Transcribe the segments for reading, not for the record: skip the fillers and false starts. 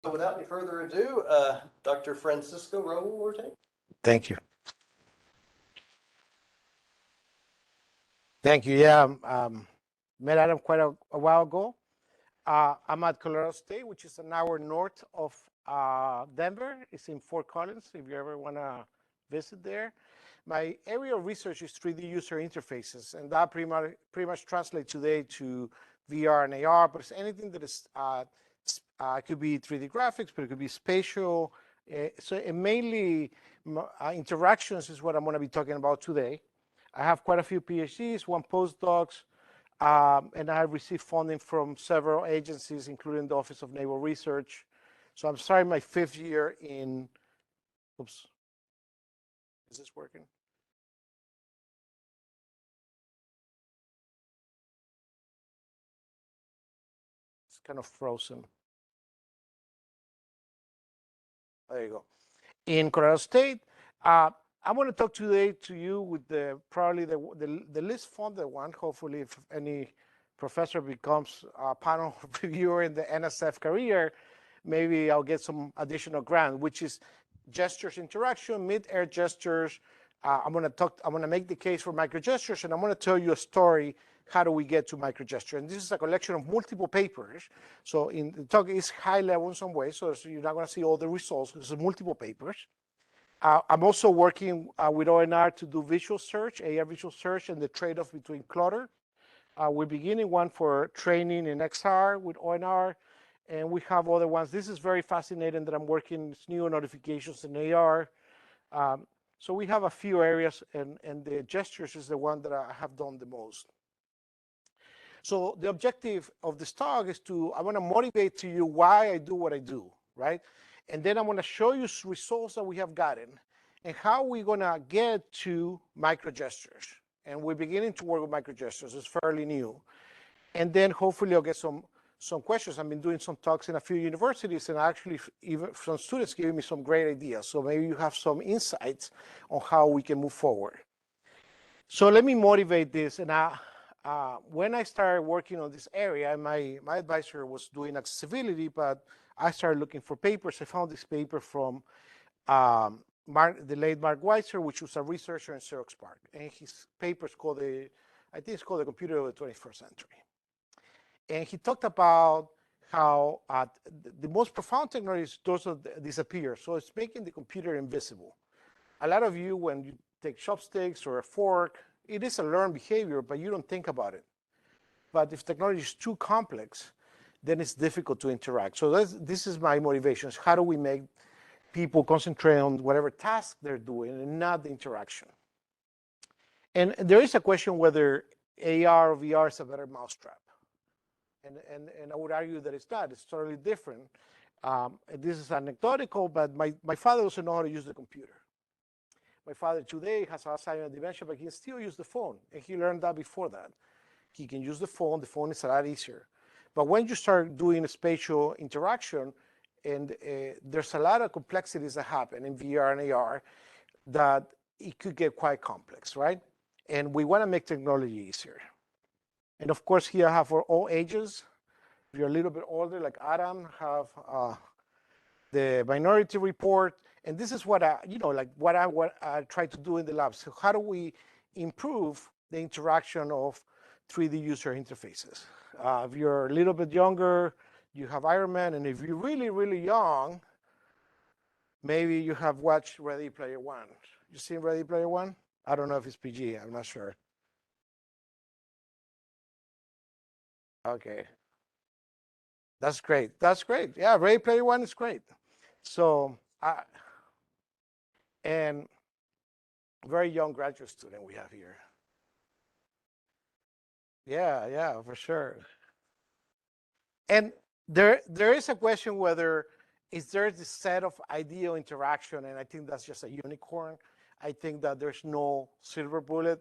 So without any further ado, Dr. Francisco Raul Ortega. Thank you. Thank you. Yeah, met Adam quite a while ago. I'm at Colorado State, which is an hour north of Denver. It's in Fort Collins, if you ever want to visit there. My area of research is 3D user interfaces, and that pretty much translates today to VR and AR, but it's anything that is, it could be 3D graphics, but it could be spatial. So mainly interactions is what I'm going to be talking about today. I have quite a few PhDs, one postdocs, and I have received funding from several agencies, including the Office of Naval Research. So I'm starting my 5th year in, oops, is this working? It's kind of frozen. There you go. In Colorado State, I want to talk today to you with probably the least funded one. Hopefully, if any professor becomes a panel reviewer in the NSF career, maybe I'll get some additional grant, which is gestures interaction, mid-air gestures. I'm going to make the case for microgestures, and I'm going to tell you a story. How do we get to microgesture? And this is a collection of multiple papers. So in the talk is high level in some way, so you're not going to see all the results. There's multiple papers. I'm also working with ONR to do visual search, AR visual search, and the trade-off between clutter. We're beginning one for training in XR with ONR, and we have other ones. This is very fascinating that I'm working new notifications in AR. So we have a few areas, and the gestures is the one that I have done the most. So the objective of this talk is I want to motivate to you why I do what I do, right? And then I'm going to show you results that we have gotten and how we're going to get to microgestures. And we're beginning to work with microgestures. It's fairly new. And then hopefully I'll get some questions. I've been doing some talks in a few universities, and actually even some students giving me some great ideas. So maybe you have some insights on how we can move forward. So let me motivate this. And when I started working on this area, my advisor was doing accessibility, but I started looking for papers. I found this paper from the late Mark Weiser, which was a researcher in Xerox PARC. And his paper is called I think it's called The Computer of the 21st Century. And he talked about how the most profound technologies, those disappear. So it's making the computer invisible. A lot of you, when you take chopsticks or a fork, it is a learned behavior, but you don't think about it. But if technology is too complex, then it's difficult to interact. So this is my motivations. How do we make people concentrate on whatever task they're doing and not the interaction? And there is a question whether AR or VR is a better mousetrap. And I would argue that it's not. It's totally different. This is anecdotal, but my father doesn't know how to use the computer. My father today has Alzheimer's and dementia, but he can still use the phone. And he learned that before that. He can use the phone is a lot easier. But when you start doing a spatial interaction, and there's a lot of complexities that happen in VR and AR, that it could get quite complex, right? And we want to make technology easier. And of course, here I have for all ages. If you're a little bit older, like Adam, have the Minority Report. And this is what I try to do in the lab. So how do we improve the interaction of 3D user interfaces? If you're a little bit younger, you have Iron Man, and if you're really, really young, maybe you have watched Ready Player One. You seen Ready Player One? I don't know if it's PG, I'm not sure. Okay. That's great. That's great. Yeah, Ready Player One is great. So, and very young graduate student we have here. Yeah, for sure. And there is a question whether is there this set of ideal interaction, and I think that's just a unicorn. I think that there's no silver bullet.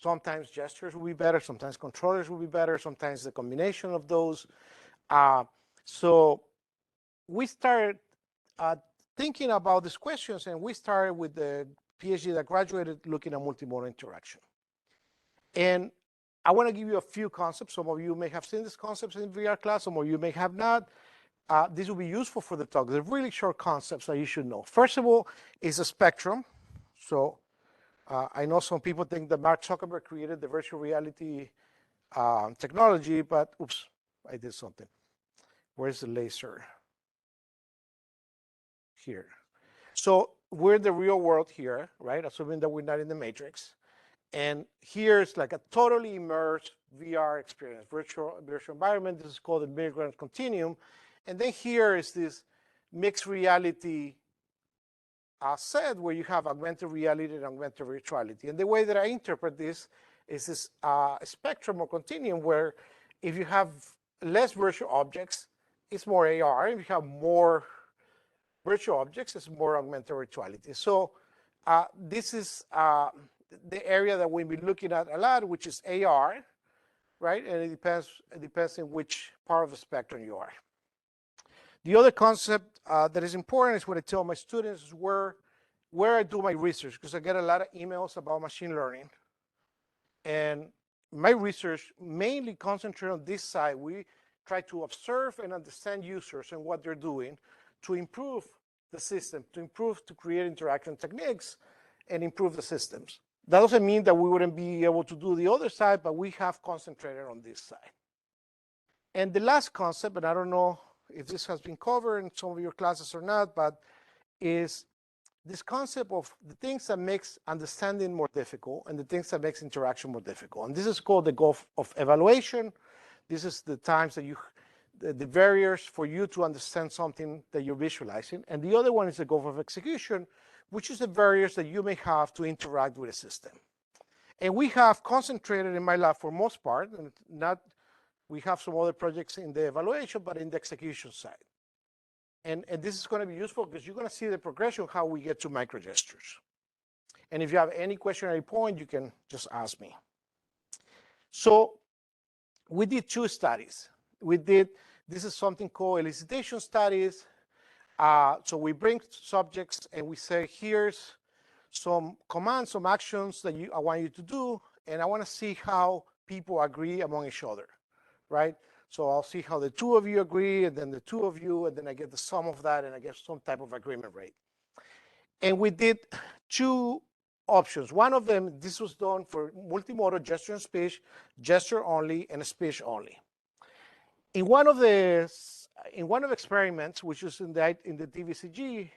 Sometimes gestures will be better, sometimes controllers will be better, sometimes the combination of those. So we started thinking about these questions, and we started with the PhD that graduated looking at multimodal interaction. And I want to give you a few concepts. Some of you may have seen these concepts in VR class, some of you may have not. this will be useful for the talk. They're really short concepts that you should know. First of all, is a spectrum. So I know some people think that Mark Zuckerberg created the virtual reality technology, but oops, I did something. Where's the laser? Here. So we're in the real world here, right? Assuming that we're not in the matrix. And here's like a totally immersed VR experience, virtual environment. This is called the Milgram Continuum. And then here is this mixed reality set where you have augmented reality and augmented virtuality. And the way that I interpret this is this spectrum or continuum where if you have less virtual objects, it's more AR. If you have more virtual objects, it's more augmented virtuality. So this is the area that we'll be looking at a lot, which is AR, right? And it depends in which part of the spectrum you are. The other concept that is important is what I tell my students is where I do my research, because I get a lot of emails about machine learning. And my research mainly concentrates on this side. We try to observe and understand users and what they're doing to improve the system, to create interaction techniques and improve the systems. That doesn't mean that we wouldn't be able to do the other side, but we have concentrated on this side. And the last concept, and I don't know if this has been covered in some of your classes or not, but is this concept of the things that makes understanding more difficult and the things that makes interaction more difficult. And this is called the gulf of evaluation. This is the times that the barriers for you to understand something that you're visualizing. And the other one is the gulf of execution, which is the barriers that you may have to interact with a system. And we have concentrated in my lab for most part, and we have some other projects in the evaluation, but in the execution side. And this is going to be useful because you're going to see the progression of how we get to microgestures. And if you have any question at any point, you can just ask me. So we did 2 studies. This is something called elicitation studies. So we bring subjects and we say, here's some commands, some actions that I want you to do, and I want to see how people agree among each other, right? So I'll see how the 2 of you agree, and then the 2 of you, and then I get the sum of that, and I get some type of agreement rate. And we did 2 options. One of them, this was done for multimodal gesture and speech, gesture only, and speech only. In one of the experiments, which was in the DVCG,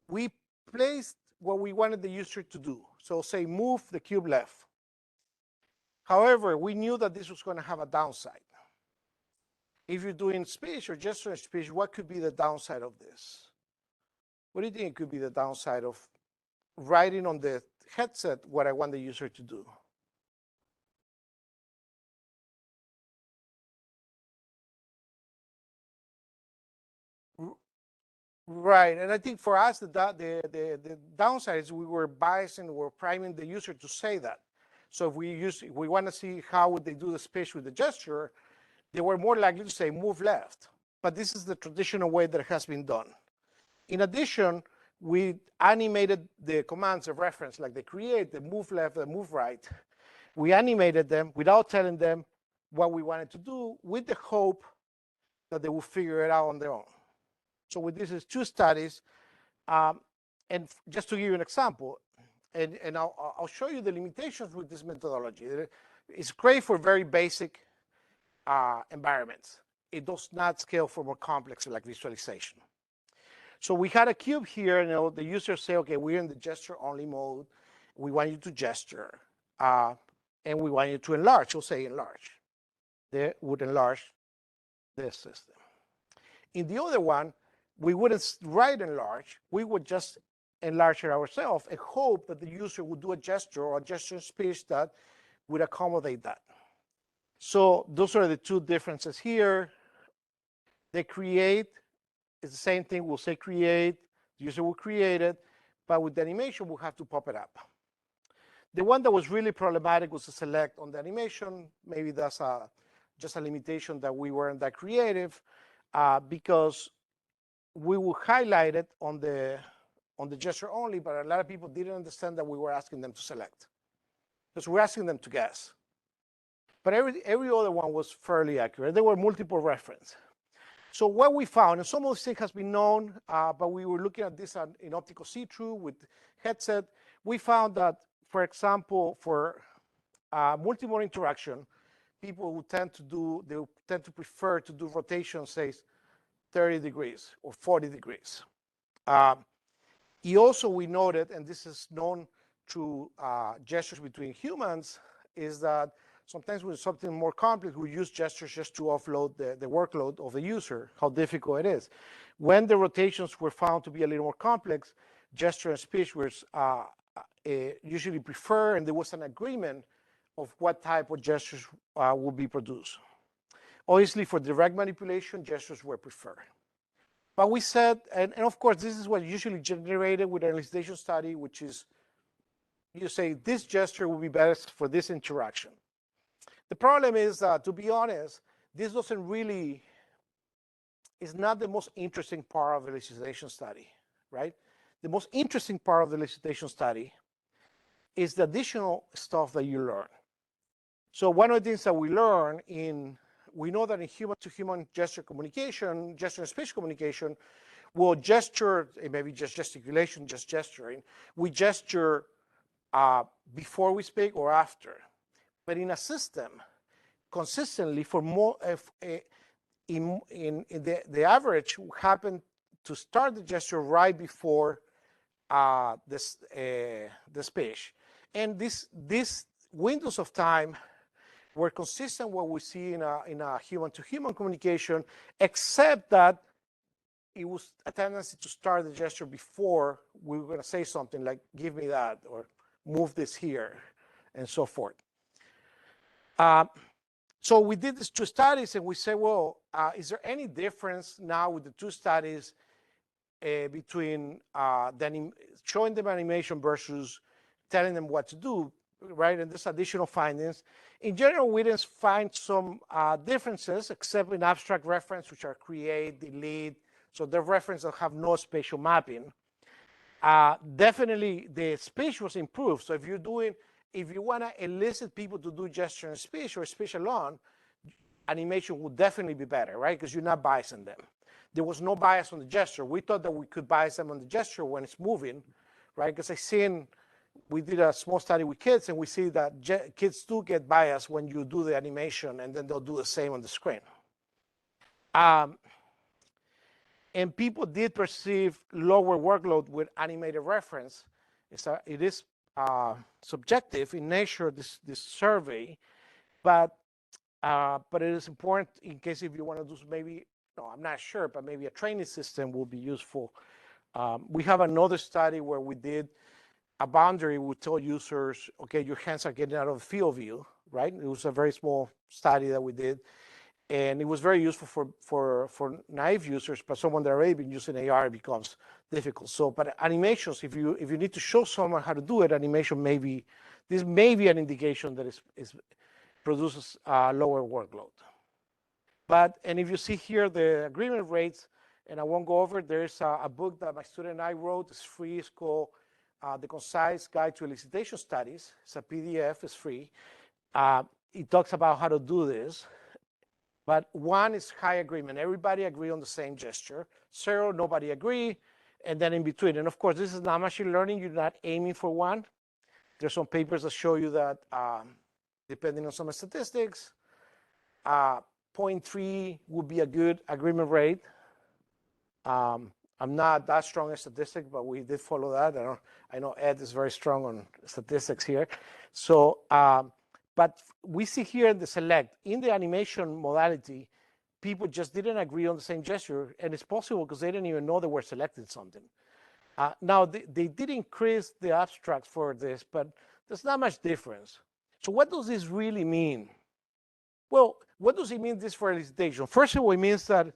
we placed what we wanted the user to do. So say move the cube left. However, we knew that this was going to have a downside. If you're doing speech or gesture and speech, what could be the downside of this? What do you think could be the downside of writing on the headset what I want the user to do? Right, and I think for us, the downside is we were biasing, we're priming the user to say that. So if we want to see how would they do the speech with the gesture, they were more likely to say move left. But this is the traditional way that it has been done. In addition, we animated the commands of reference, like the create, the move left, the move right. We animated them without telling them what we wanted to do, with the hope that they will figure it out on their own. So with this is 2 studies, and just to give you an example, and I'll show you the limitations with this methodology. It's great for very basic environments. It does not scale for more complex like visualization. So we had a cube here, and the users say, okay, we're in the gesture only mode. We want you to gesture, and we want you to enlarge. We'll say enlarge. They would enlarge this system. In the other one, we wouldn't write enlarge. We would just enlarge it ourselves and hope that the user would do a gesture or a gesture speech that would accommodate that. So those are the 2 differences here. They create, it's the same thing. We'll say create, the user will create it, but with the animation, we'll have to pop it up. The one that was really problematic was the select on the animation. Maybe that's just a limitation that we weren't that creative, because we will highlight it on the gesture only, but a lot of people didn't understand that we were asking them to select, because we're asking them to guess. But every other one was fairly accurate. There were multiple references. So what we found, and some of this thing has been known, but we were looking at this in optical see-through with headset. We found that, for example, for multimodal interaction, people who tend to prefer to do rotation, say 30 degrees or 40 degrees. We noted, and this is known through gestures between humans, is that sometimes with something more complex, we use gestures just to offload the workload of the user, how difficult it is. When the rotations were found to be a little more complex, gesture and speech were usually preferred, and there was an agreement of what type of gestures would be produced. Obviously, for direct manipulation, gestures were preferred. But we said, and of course, this is what usually generated with an elicitation study, which is you say this gesture will be best for this interaction. The problem is, to be honest, this is not the most interesting part of the elicitation study, right? The most interesting part of the elicitation study is the additional stuff that you learn. So one of the things that we learn we know that in human-to-human gesture communication, gesture and speech communication, we'll gesture, maybe just gesticulation, just gesturing. We gesture before we speak or after. But in a system, consistently for more, in the average happen to start the gesture right before the speech. And these windows of time were consistent with what we see in a human-to-human communication, except that it was a tendency to start the gesture before we were going to say something like, give me that, or move this here, and so forth. So we did these two studies, and we said, well, is there any difference now with the two studies between showing them animation versus telling them what to do, right? And there's additional findings. In general, we didn't find some differences, except in abstract reference, which are create, delete. So the references that have no spatial mapping. Definitely, the speech was improved. So if you want to elicit people to do gesture and speech or speech alone, animation would definitely be better, right? Because you're not biasing them. There was no bias on the gesture. We thought that we could bias them on the gesture when it's moving, right? Because we did a small study with kids, and we see that kids do get biased when you do the animation, and then they'll do the same on the screen. And people did perceive lower workload with animated reference. It is subjective in nature, this survey, but it is important in case if you want to do maybe, no, I'm not sure, but maybe a training system will be useful. We have another study where we did a boundary. We told users, okay, your hands are getting out of the field of view, right? It was a very small study that we did. And it was very useful for naive users, but someone that already been using AR, it becomes difficult. So, but animations, if you need to show someone how to do it, animation this may be an indication that it produces lower workload. And if you see here the agreement rates, and I won't go over, there's a book that my student and I wrote. It's free. It's called The Concise Guide to Elicitation Studies. It's a PDF. It's free. It talks about how to do this. But 1 is high agreement. Everybody agree on the same gesture. 0, nobody agree. And then in between. And of course, this is not machine learning. You're not aiming for 1. There's some papers that show you that depending on some statistics, 0.3 would be a good agreement rate. I'm not that strong in statistics, but we did follow that. I know Ed is very strong on statistics here. So, but we see here in the select, in the animation modality, people just didn't agree on the same gesture, and it's possible because they didn't even know they were selecting something. Now, they did increase the abstract for this, but there's not much difference. So what does this really mean? Well, what does it mean this for elicitation? First of all, it means that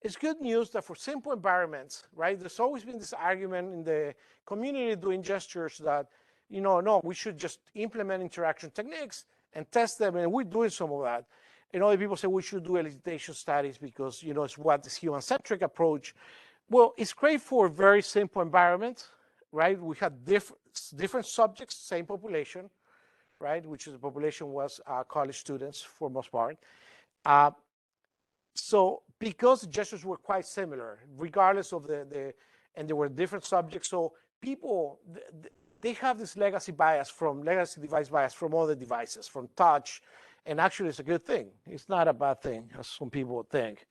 it's good news that for simple environments, right? There's always been this argument in the community doing gestures that, no, we should just implement interaction techniques and test them, and we're doing some of that. And other people say we should do elicitation studies because, it's what this human-centric approach. Well, it's great for very simple environments, right? We had different subjects, same population, right? Which is the population was college students for most part. because the gestures were quite similar, regardless of and there were different subjects. So people, they have this legacy device bias from other devices, from touch, and actually it's a good thing. It's not a bad thing, as some people think.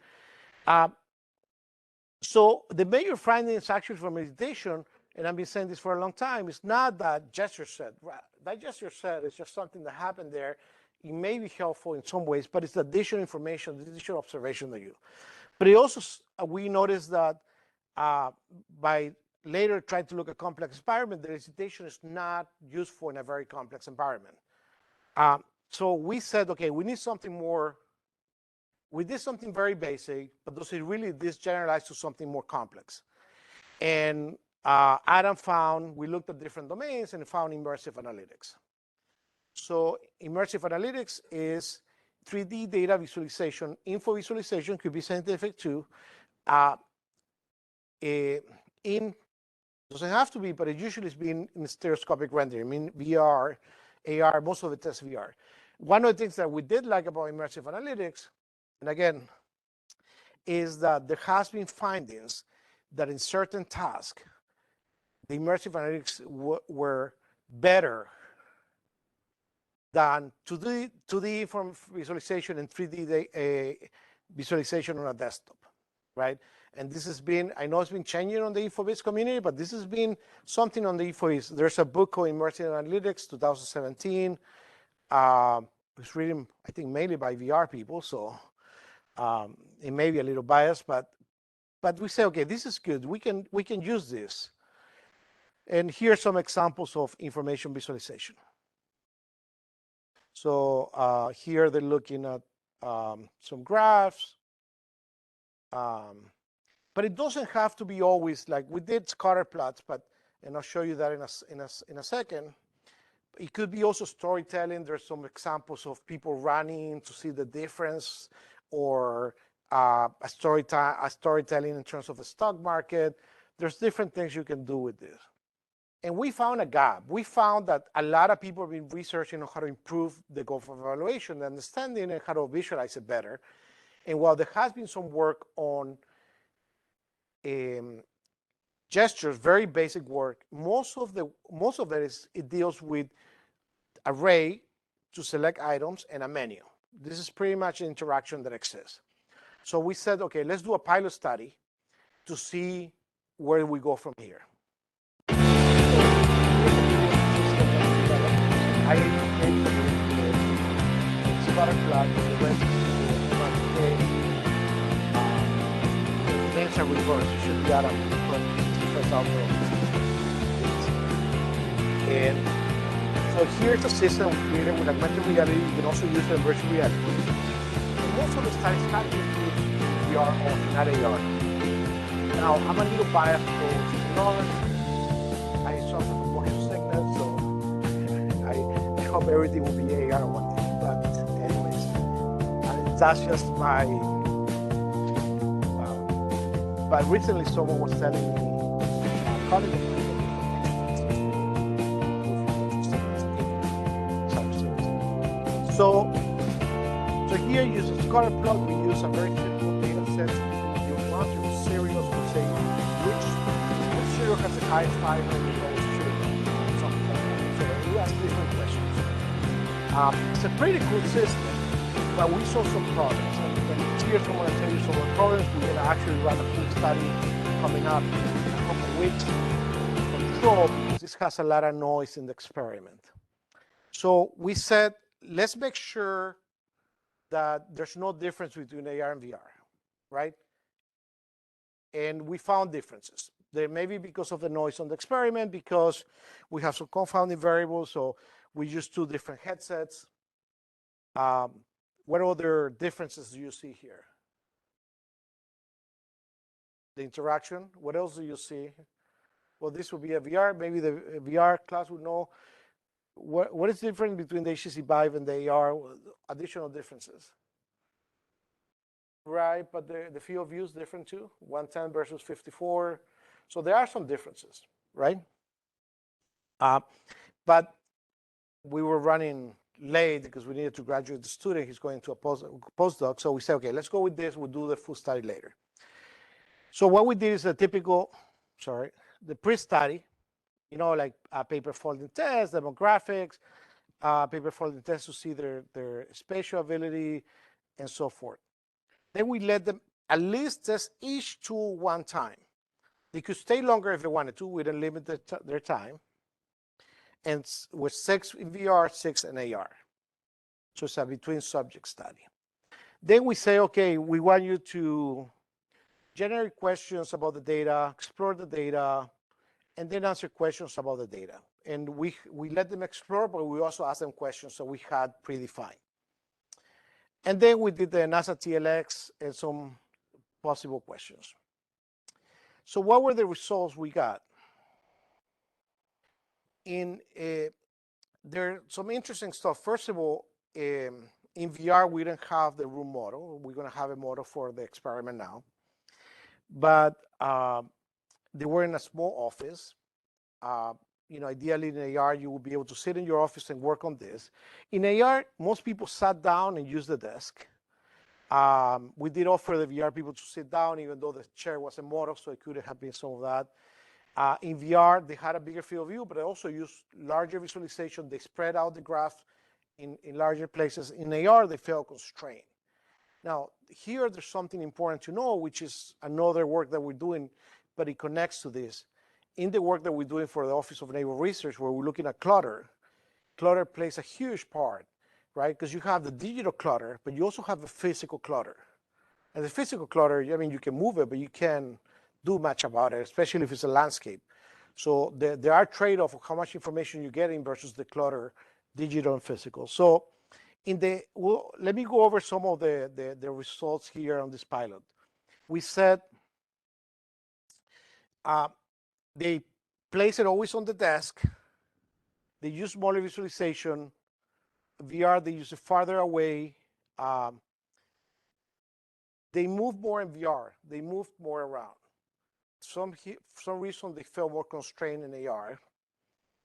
So the major findings actually from meditation, and I've been saying this for a long time, is not that gesture set. That gesture set is just something that happened there. It may be helpful in some ways, but it's the additional information, the additional observation that you. But it also, we noticed that by later trying to look at complex environment, the recitation is not useful in a very complex environment. So we said, okay, we need something more. We did something very basic, but does it really this generalize to something more complex? And Adam we looked at different domains and found immersive analytics. So immersive analytics is 3D data visualization. Info visualization could be scientific too. Doesn't have to be, but it usually is being in stereoscopic rendering. I mean, VR, AR, most of it is VR. One of the things that we did like about immersive analytics, and again, is that there has been findings that in certain tasks, the immersive analytics were better than 2D form visualization and 3D visualization on a desktop, right? And this has been, I know it's been changing on the InfoVis community, but this has been something on the InfoVis. There's a book called Immersive Analytics, 2017. It's written, I think, mainly by VR people, so it may be a little biased, but we say, okay, this is good. We can use this. And here are some examples of information visualization. So here they're looking at some graphs. But it doesn't have to be always like we did scatter plots, and I'll show you that in a second. It could be also storytelling. There's some examples of people running to see the difference, or a storytelling in terms of the stock market. There's different things you can do with this. And we found a gap. We found that a lot of people have been researching on how to improve the goal of evaluation, the understanding, and how to visualize it better. And while there has been some work on gestures, very basic work, most of it deals with array to select items and a menu. This is pretty much an interaction that exists. So we said, okay, let's do a pilot study to see where we go from here. I created a scatter plot with the rest names are reversed. You should be out of different outdoor. And so here's a system created with augmented reality. You can also use immersive reality. And most of the studies actually use VR or not AR. Now, I'm a little biased towards VR. I suffer from motion sickness, so I hope everything will be AR one day. But anyways, that's just my. But recently, someone was telling me, so here you use a scatter plot. We use a very simple data set. You want your serials to say which serial has the highest five and the lowest serial, something like that. So you ask different questions. It's a pretty cool system, but we saw some problems. Here's what I want to tell you some of the problems. We're going to actually run a full study coming up in a couple of weeks to control, because this has a lot of noise in the experiment. So we said, let's make sure that there's no difference between AR and VR, right? And we found differences. There may be because of the noise on the experiment, because we have some confounding variables, so we use two different headsets. What other differences do you see here? The interaction. What else do you see? Well, this would be a VR. Maybe the VR class would know what is different between the HTC Vive and the AR. Additional differences, right? But the field of view is different too. 110 versus 54. So there are some differences, right? But we were running late because we needed to graduate the student. He's going to a postdoc. So we said, okay, let's go with this. We'll do the full study later. So what we did is a typical, the pre-study, like a paper folding test, demographics, paper folding test to see their spatial ability and so forth. Then we let them at least test each tool one time. They could stay longer if they wanted to. We didn't limit their time. And with 6 in VR, 6 in AR. So it's a between subject study. Then we say, okay, we want you to generate questions about the data, explore the data, and then answer questions about the data. And we let them explore, but we also ask them questions that we had predefined. And then we did the NASA TLX and some possible questions. So what were the results we got? There's some interesting stuff. First of all, in VR, we didn't have the room model. We're going to have a model for the experiment now. But they were in a small office. Ideally in AR, you will be able to sit in your office and work on this. In AR, most people sat down and used the desk. We did offer the VR people to sit down, even though the chair was a model, so it could have been some of that. In VR, they had a bigger field of view, but they also used larger visualization. They spread out the graph in larger places. In AR, they felt constrained. Now, here there's something important to know, which is another work that we're doing, but it connects to this. In the work that we're doing for the Office of Naval Research, where we're looking at clutter, clutter plays a huge part, right? Because you have the digital clutter, but you also have the physical clutter. And the physical clutter, you can move it, but you can't do much about it, especially if it's a landscape. So there are trade-offs of how much information you're getting versus the clutter, digital and physical. So let me go over some of the results here on this pilot. We said they place it always on the desk. They use smaller visualization. VR, they use it farther away. They move more in VR. They move more around. For some reason, they felt more constrained in AR.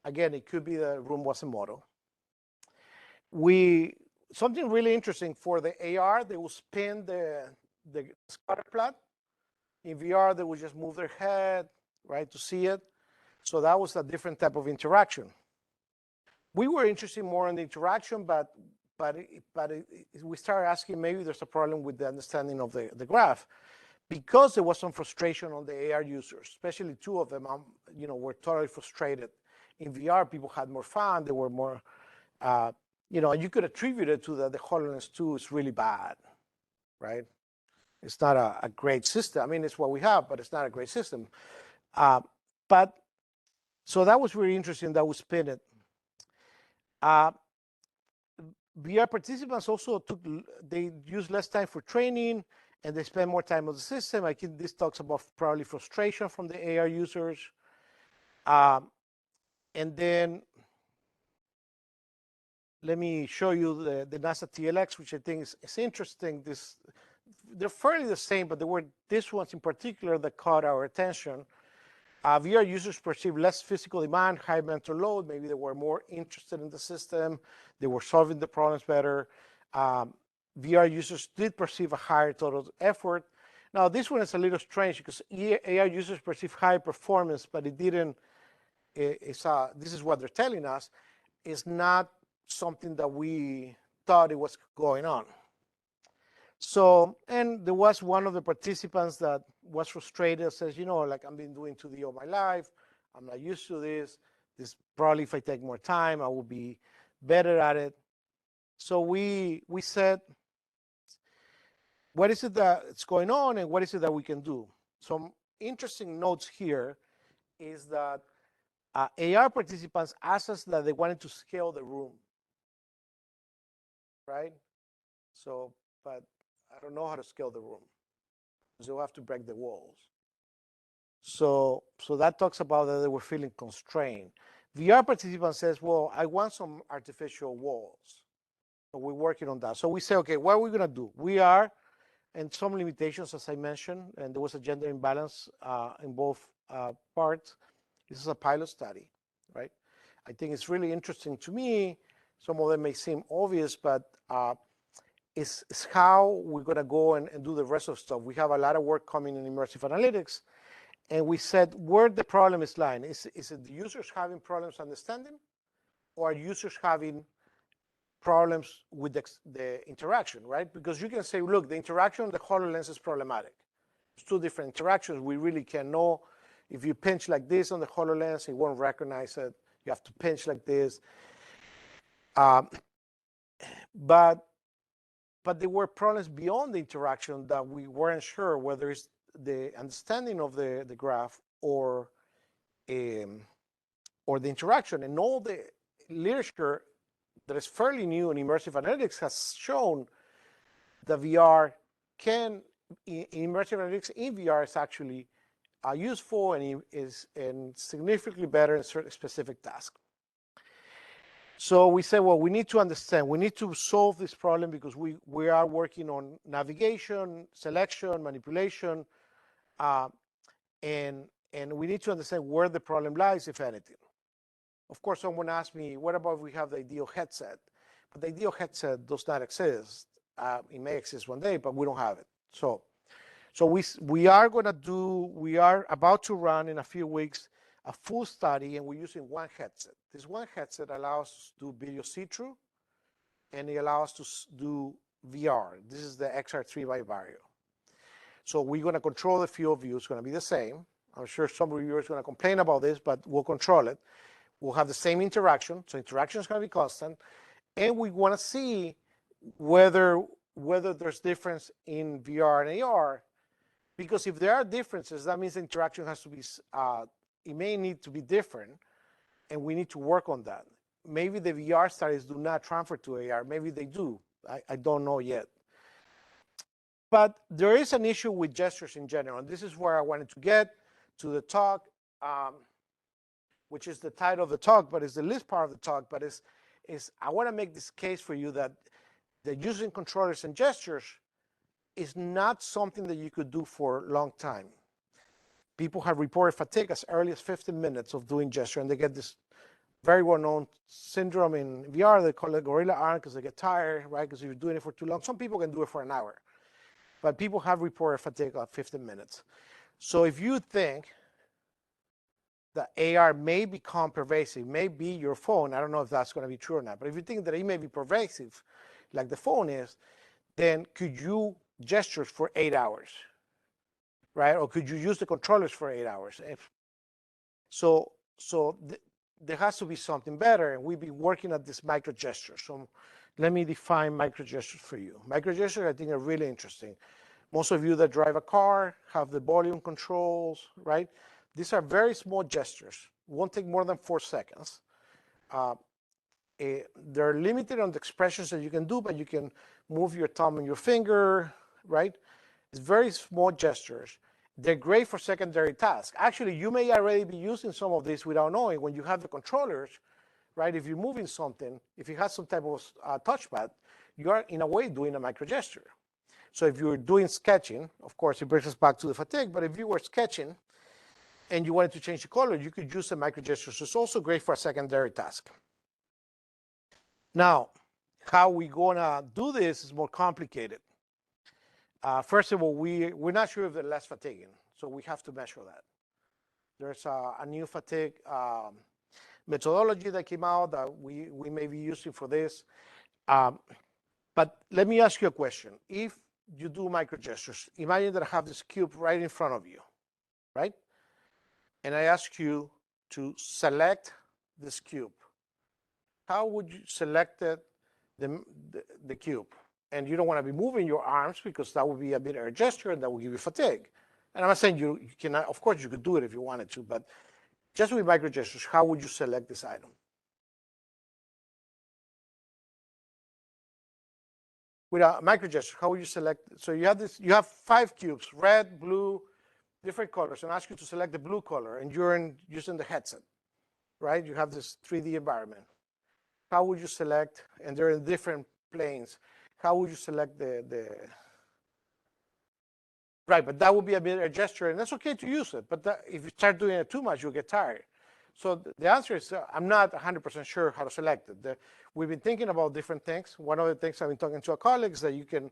Again, it could be the room was a model. Something really interesting for the AR, they will spin the scatter plot. In VR, they would just move their head, right, to see it. So that was a different type of interaction. We were interested more in the interaction, but we started asking maybe there's a problem with the understanding of the graph, because there was some frustration on the AR users, especially 2 of them, were totally frustrated. In VR, people had more fun. They were more, and you could attribute it to the HoloLens 2 is really bad, right? It's not a great system. It's what we have, but it's not a great system. So that was really interesting that we spin it. VR participants also they used less time for training, and they spend more time on the system. I think this talks about probably frustration from the AR users. And then let me show you the NASA TLX, which I think is interesting. They're fairly the same, but there were these ones in particular that caught our attention. VR users perceived less physical demand, high mental load. Maybe they were more interested in the system. They were solving the problems better. VR users did perceive a higher total effort. Now, this one is a little strange because AR users perceive high performance, but it didn't. This is what they're telling us. It's not something that we thought it was going on. So, and there was one of the participants that was frustrated, says, I've been doing 2D all my life. I'm not used to this. Probably if I take more time, I will be better at it. So we said, what is it that's going on and what is it that we can do? Some interesting notes here is that AR participants asked us that they wanted to scale the room, right? So, but I don't know how to scale the room, because you'll have to break the walls. So that talks about that they were feeling constrained. VR participant says, well, I want some artificial walls. So we're working on that. So we say, okay, what are we gonna do? We are, and some limitations, as I mentioned, and there was a gender imbalance in both parts. This is a pilot study, right? I think it's really interesting to me Some of them may seem obvious, but it's how we're going to go and do the rest of stuff. We have a lot of work coming in immersive analytics, and we said where the problem is lying. Is it the users having problems understanding, or are users having problems with the interaction, right? Because you can say, look, the interaction on the HoloLens is problematic. It's two different interactions. We really can know if you pinch like this on the HoloLens, it won't recognize it. You have to pinch like this. But there were problems beyond the interaction that we weren't sure whether it's the understanding of the graph or the interaction. And all the literature that is fairly new in immersive analytics has shown that VR can, in immersive analytics in VR is actually useful and is significantly better in certain specific tasks. So we said, well, we need to understand, we need to solve this problem because we are working on navigation, selection, manipulation, and we need to understand where the problem lies, if anything. Of course, someone asked me, what about if we have the ideal headset? But the ideal headset does not exist. It may exist one day, but we don't have it. So we are about to run in a few weeks a full study, and we're using one headset. This one headset allows us to do video see-through, and it allows us to do VR. This is the XR3 by Vario. So we're going to control the field of view. It's going to be the same. I'm sure some of you are going to complain about this, but we'll control it. We'll have the same interaction. So interaction is going to be constant. And we want to see whether there's difference in VR and AR. Because if there are differences, that means the interaction has to be, it may need to be different, and we need to work on that. Maybe the VR studies do not transfer to AR. Maybe they do. I don't know yet. But there is an issue with gestures in general, and this is where I wanted to get to the talk, which is the title of the talk, but it's the least part of the talk. But I want to make this case for you that using controllers and gestures is not something that you could do for a long time. People have reported fatigue as early as 15 minutes of doing gesture, and they get this very well-known syndrome in VR. They call it gorilla arm because they get tired, right? Because if you're doing it for too long, some people can do it for an hour, but people have reported fatigue at 15 minutes. So if you think that AR may become pervasive, may be your phone, I don't know if that's going to be true or not, but if you think that it may be pervasive, like the phone is, then could you gestures for 8 hours? Right? Or could you use the controllers for 8 hours? There has to be something better, and we've been working at this microgesture. So let me define microgestures for you. Microgestures, I think, are really interesting. Most of you that drive a car have the volume controls, right? These are very small gestures. Won't take more than 4 seconds. They're limited on the expressions that you can do, but you can move your thumb and your finger, right? It's very small gestures. They're great for secondary tasks. Actually, you may already be using some of this without knowing. When you have the controllers, right, if you're moving something, if you have some type of touchpad, you are, in a way, doing a microgesture. So if you're doing sketching, of course, it brings us back to the fatigue, but if you were sketching and you wanted to change the color, you could use a microgesture. So it's also great for a secondary task. Now, how we going to do this is more complicated. First of all, we're not sure if they're less fatiguing, so we have to measure that. There's a new fatigue methodology that came out that we may be using for this. But let me ask you a question. If you do microgestures, imagine that I have this cube right in front of you, right? And I ask you to select this cube. How would you select the cube? And you don't want to be moving your arms because that would be a Midair gesture and that will give you fatigue. And I'm not saying you cannot, of course you could do it if you wanted to, but just with microgestures, how would you select this item? With a microgesture, how would you select? So you have 5 cubes, red, blue, different colors, and ask you to select the blue color, and you're using the headset, right? You have this 3D environment. How would you select? And they're in different planes. How would you select right, but that would be a Midair gesture, and that's okay to use it. But if you start doing it too much, you'll get tired. So the answer is I'm not 100% sure how to select it. We've been thinking about different things. One of the things I've been talking to a colleague is that you can,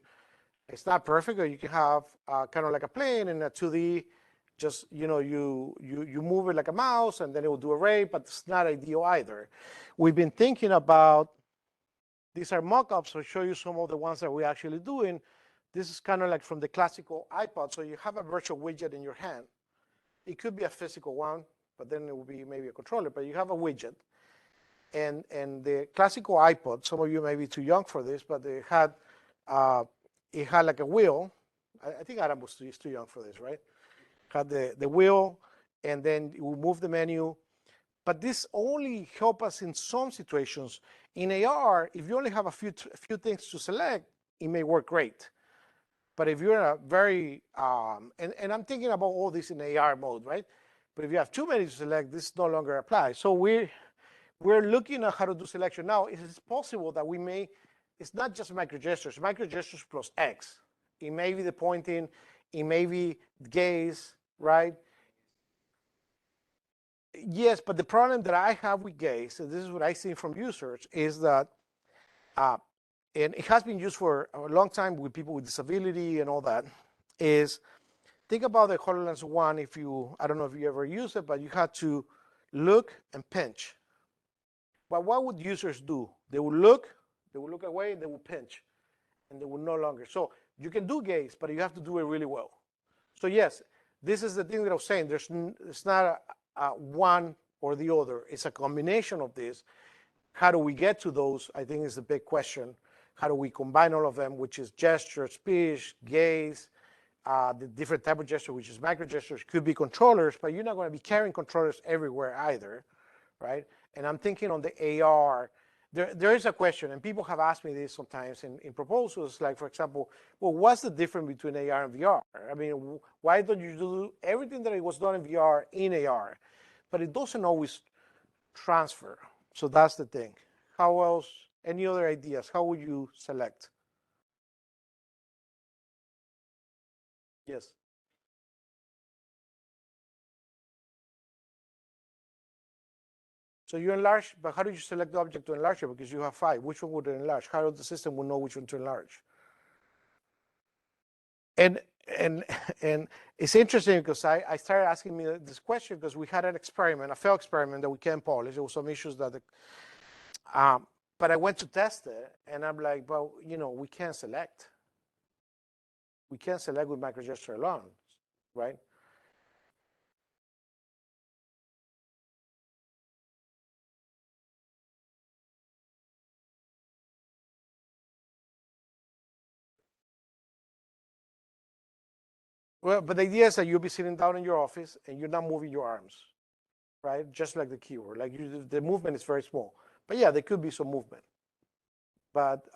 it's not perfect, or you can have kind of like a plane in a 2D, just, you move it like a mouse and then it will do a ray, but it's not ideal either. We've been thinking about, these are mock-ups. I'll show you some of the ones that we're actually doing. This is kind of like from the classical iPod. So you have a virtual widget in your hand. It could be a physical one, but then it will be maybe a controller, but you have a widget. And the classical iPod, some of you may be too young for this, but it had like a wheel. I think Adam was too young for this, right? Had the wheel, and then you will move the menu. But this only help us in some situations. In AR, if you only have a few things to select, it may work great. But if you're in a very, and I'm thinking about all this in AR mode, right? But if you have too many to select, this no longer applies. So we're looking at how to do selection. Now, it is possible that we may, it's not just microgestures plus X. It may be the pointing, it may be gaze, right? Yes, but the problem that I have with gaze, and this is what I see from users, is that, and it has been used for a long time with people with disability and all that, is think about the HoloLens 1. If you, I don't know if you ever used it, but you had to look and pinch. But what would users do? They would look away, and they would pinch, and they would no longer. So you can do gaze, but you have to do it really well. So yes, this is the thing that I was saying. It's not one or the other. It's a combination of this. How do we get to those? I think is the big question. How do we combine all of them, which is gesture, speech, gaze, the different type of gesture, which is microgestures, could be controllers, but you're not going to be carrying controllers everywhere either, right? And I'm thinking on the AR, there is a question, and people have asked me this sometimes in proposals, like, for example, well, what's the difference between AR and VR? I mean, why don't you do everything that it was done in VR in AR? But it doesn't always transfer. So that's the thing. How else, any other ideas? How would you select? Yes. So you enlarge, but how do you select the object to enlarge it? Because you have 5. Which one would it enlarge? How does the system will know which one to enlarge? And it's interesting because I started asking me this question because we had an experiment, a failed experiment that we can't polish. There were some issues that, but I went to test it, and I'm like, well, we can't select. We can't select with microgesture alone, right? Well, but the idea is that you'll be sitting down in your office and you're not moving your arms, right? Just like the keyboard, like the movement is very small. But yeah, there could be some movement. But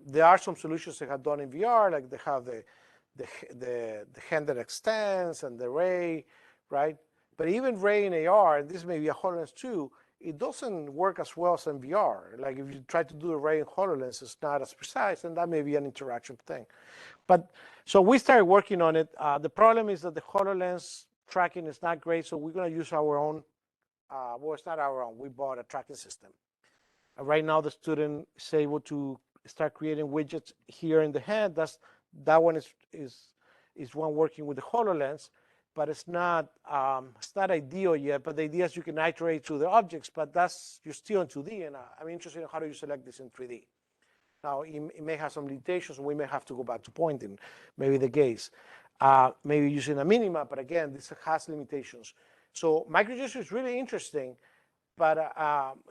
there are some solutions they have done in VR, like they have the hand that extends and the ray, right? But even ray in AR, and this may be a HoloLens 2, it doesn't work as well as in VR. Like if you try to do the ray in HoloLens, it's not as precise, and that may be an interaction thing. But so we started working on it. The problem is that the HoloLens tracking is not great, so we're going to use our own. Well, it's not our own. We bought a tracking system. Right now, the student is able to start creating widgets here in the hand. That one is one working with the HoloLens, but it's not ideal yet. But the idea is you can iterate through the objects, but you're still in 2D, and I'm interested in how do you select this in 3D. Now, it may have some limitations. We may have to go back to pointing, maybe the gaze, maybe using a minimap, but again, this has limitations. So microgesture is really interesting, but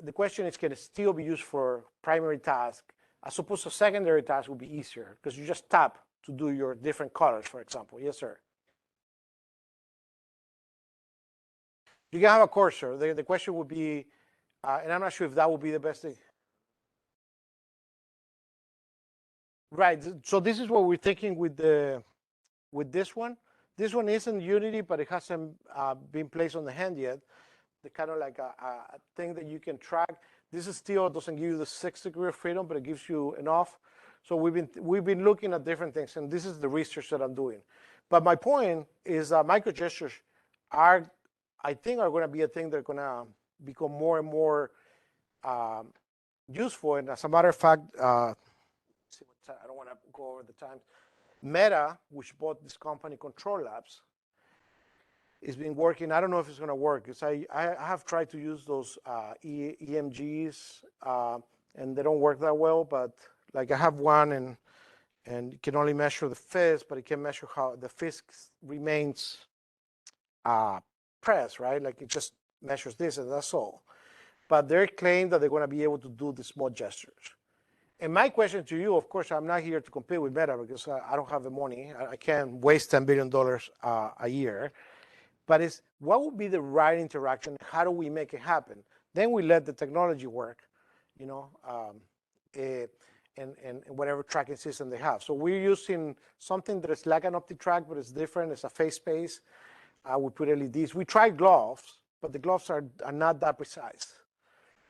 the question is, can it still be used for primary task, as opposed to secondary task would be easier, because you just tap to do your different colors, for example. Yes, sir. You can have a cursor. The question would be, and I'm not sure if that would be the best thing. Right. So this is what we're thinking with this one. This one isn't Unity, but it hasn't been placed on the hand yet. The kind of like a thing that you can track. This is still doesn't give you the 6th degree of freedom, but it gives you enough. So we've been looking at different things, and this is the research that I'm doing. But my point is microgestures I think are going to be a thing that are going to become more and more useful. And as a matter of fact, I don't want to go over the time. Meta, which bought this company, Control Labs, has been working. I don't know if it's going to work because I have tried to use those EMGs and they don't work that well. But like I have one and it can only measure the fist, but it can measure how the fist remains pressed, right? Like it just measures this and that's all. But they claim that they're going to be able to do the small gestures. And my question to you, of course, I'm not here to compete with Meta because I don't have the money. I can't waste $10 billion a year. But it's what would be the right interaction? How do we make it happen? Then we let the technology work, you know, and whatever tracking system they have. So we're using something that is like an OptiTrack, but it's different. It's a face space. We put LEDs. We tried gloves, but the gloves are not that precise.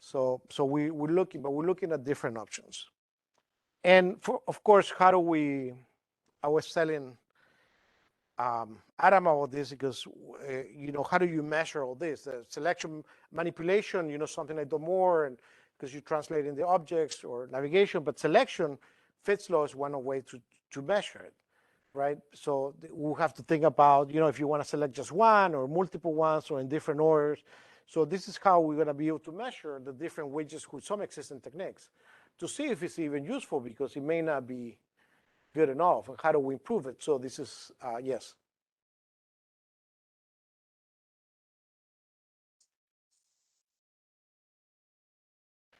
So we're looking at different options. And of course, how do we? I was telling Adam about this because you know, how do you measure all this? The selection manipulation, you know, something like the more, and because you're translating the objects or navigation, but selection, Fitts law is one way to measure it, right? So we'll have to think about, you know, if you want to select just one or multiple ones or in different orders. So this is how we're going to be able to measure the different widgets with some existing techniques to see if it's even useful, because it may not be good enough. And how do we improve it? So this is, yes.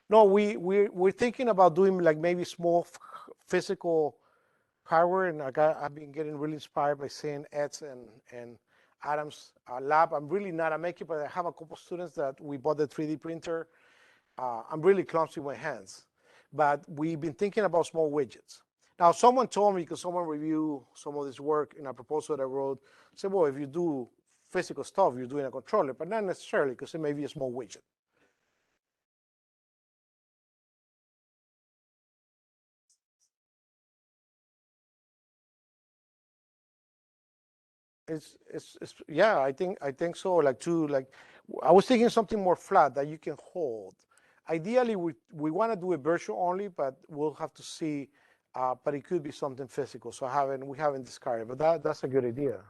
No, we're thinking about doing like maybe small physical hardware, and I've been getting really inspired by seeing Ed's and Adam's lab. I'm really not a maker, but I have a couple students that we bought the 3D printer. I'm really clumsy with my hands, but we've been thinking about small widgets. Now, someone told me, because someone reviewed some of this work in a proposal that I wrote, said, well, if you do physical stuff, you're doing a controller, but not necessarily, because it may be a small widget. It's yeah, I think so. Like I was thinking something more flat that you can hold. Ideally, we want to do a virtual only, but we'll have to see. But it could be something physical. So we haven't discarded. But that's a good idea.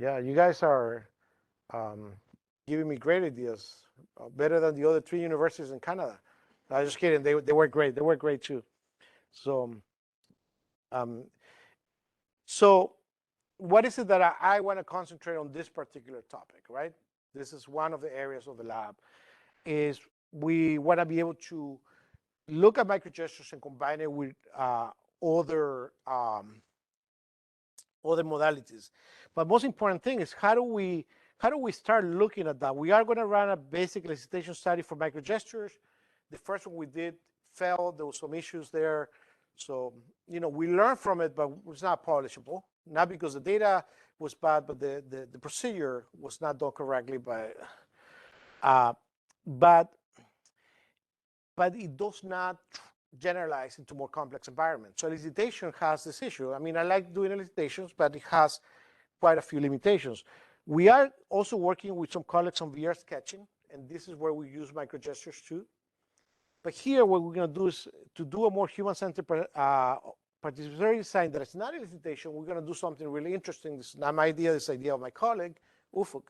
Yeah, you guys are giving me great ideas, better than the other 3 universities in Canada. I was just kidding. They were great. They were great too. So um, so what is it that I want to concentrate on this particular topic, right? This is one of the areas of the lab, is we want to be able to look at microgestures and combine it with other modalities. But most important thing is how do we start looking at that? We are going to run a basic elicitation study for microgestures. The first one we did failed. There was some issues there. So, you know, we learned from it, but it's not publishable. Not because the data was bad, but the procedure was not done correctly. But it does not generalize into more complex environments. So elicitation has this issue. I mean, I like doing elicitations, but it has quite a few limitations. We are also working with some colleagues on VR sketching, and this is where we use microgestures too. But here, what we're going to do is to do a more human-centered participatory design that is not elicitation. We're going to do something really interesting. This is not my idea. This is the idea of my colleague, Ufuk.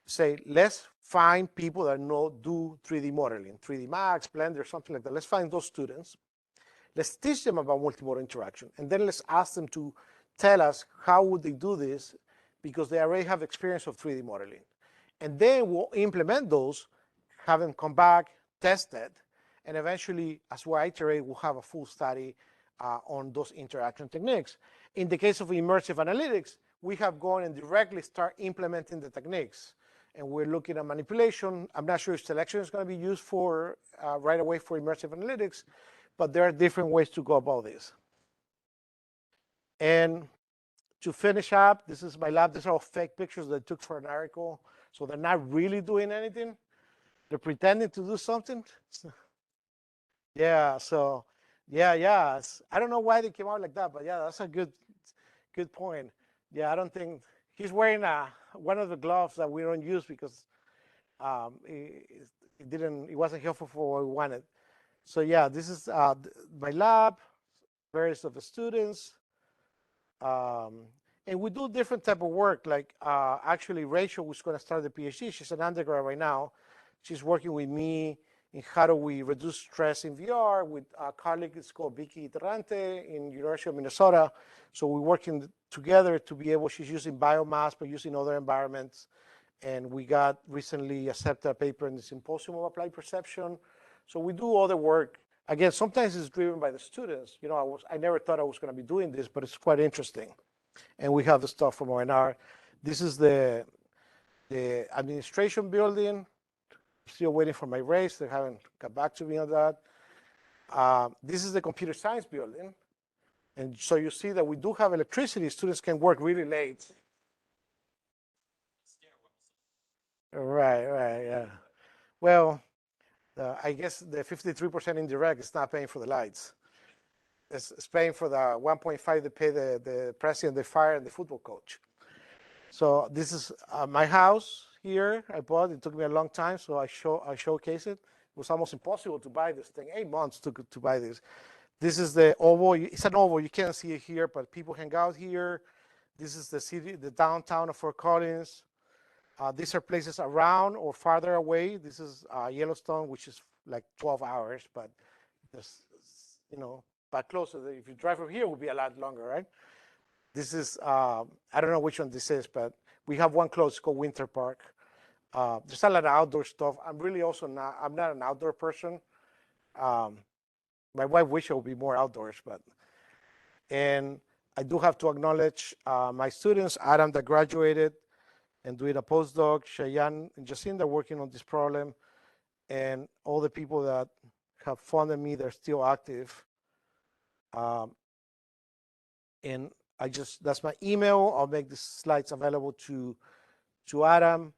Say, let's find people that do 3D modeling, 3D Max, Blender, something like that. Let's find those students. Let's teach them about multimodal interaction. And then let's ask them to tell us how would they do this, because they already have experience of 3D modeling. And then we'll implement those, have them come back, test it, and eventually, as we iterate, we'll have a full study on those interaction techniques. In the case of immersive analytics, we have gone and directly start implementing the techniques. And we're looking at manipulation. I'm not sure if selection is going to be used for right away for immersive analytics, but there are different ways to go about this. And to finish up, this is my lab. These are all fake pictures that I took for an article. So they're not really doing anything. They're pretending to do something. Yeah, so yeah. I don't know why they came out like that, but yeah, that's a good point. Yeah, I don't think he's wearing one of the gloves that we don't use because It wasn't helpful for what we wanted. So yeah, this is my lab, various of the students. And we do different type of work. Like actually, Rachel was going to start the PhD. She's an undergrad right now. She's working with me in how do we reduce stress in VR with a colleague. It's called Vicky Terrante in University of Minnesota. So we're working together to be able. She's using biomass, but using other environments. And we got recently accepted a paper in the Symposium of Applied Perception. So we do other work. Again, sometimes it's driven by the students. You know, I never thought I was going to be doing this, but it's quite interesting. And we have the stuff from ONR. This is the administration building. Still waiting for my raise. They haven't got back to me on that. This is the computer science building. And so you see that we do have electricity. Students can work really late. Right, yeah. Well, I guess the 53% indirect is not paying for the lights. It's paying for the 1.5 they pay the president, the fire, and the football coach. So this is my house here. I bought it. Took me a long time, so I showcase it. It was almost impossible to buy this thing. 8 months took to buy this. This is the oval. It's an oval. You can't see it here, but people hang out here. This is the city, the downtown of Fort Collins. These are places around or farther away. This is Yellowstone, which is like 12 hours, but just, you know, but closer. If you drive from here, it would be a lot longer, right? This is, I don't know which one this is, but we have one close called Winter Park. There's a lot of outdoor stuff. I'm not an outdoor person. My wife wishes I would be more outdoors, and I do have to acknowledge my students, Adam that graduated and doing a postdoc, Cheyenne and Jacinda working on this problem, and all the people that have funded me, they're still active. And that's my email. I'll make the slides available to Adam.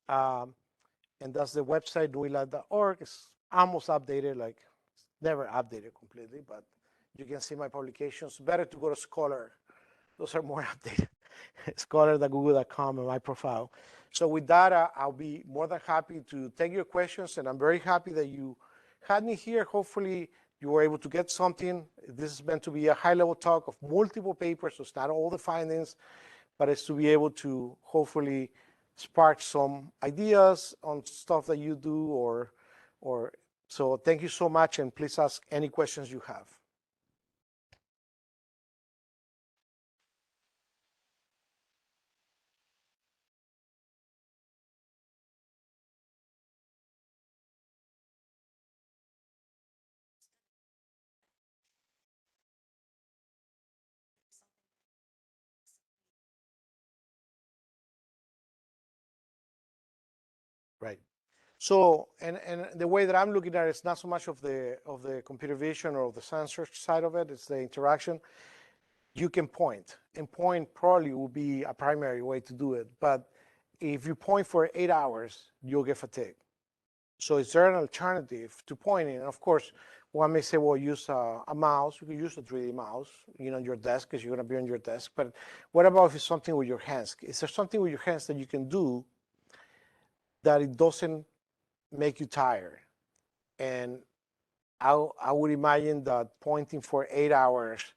And that's the website, newelab.org. It's almost updated, like never updated completely, but you can see my publications. Better to go to Scholar. Those are more updated. Scholar.google.com and my profile. So with that, I'll be more than happy to take your questions, and I'm very happy that you had me here. Hopefully you were able to get something. This is meant to be a high-level talk of multiple papers, so it's not all the findings, but it's to be able to hopefully spark some ideas on stuff that you do, or so thank you so much, and please ask any questions you have. Right. So, and the way that I'm looking at it is not so much of the computer vision or the sensor side of it, it's the interaction. You can point, and point probably will be a primary way to do it. But if you point for 8 hours, you'll get fatigued. So is there an alternative to pointing? And of course, one may say, well, use a mouse. You can use a 3D mouse, on your desk, because you're going to be on your desk. But what about if it's something with your hands? Is there something with your hands that you can do that it doesn't make you tired? And I would imagine that pointing for 8 hours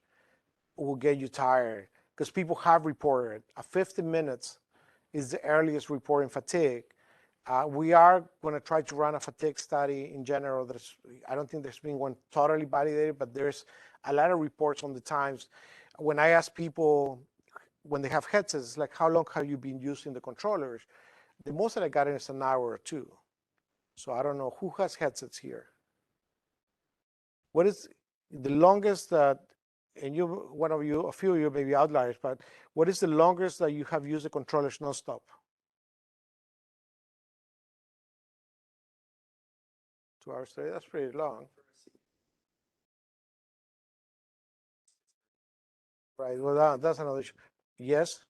will get you tired, because people have reported 50 minutes is the earliest reporting fatigue. We are going to try to run a fatigue study in general. I don't think there's been one totally validated, but there's a lot of reports on the times. When I ask people when they have headsets, like, how long have you been using the controllers? The most that I got is an hour or two. So I don't know who has headsets here. What is the longest that, and a few of you may be outliers, but what is the longest that you have used the controllers nonstop? 2 hours a day, that's pretty long. Right, well, that's another issue. Yes?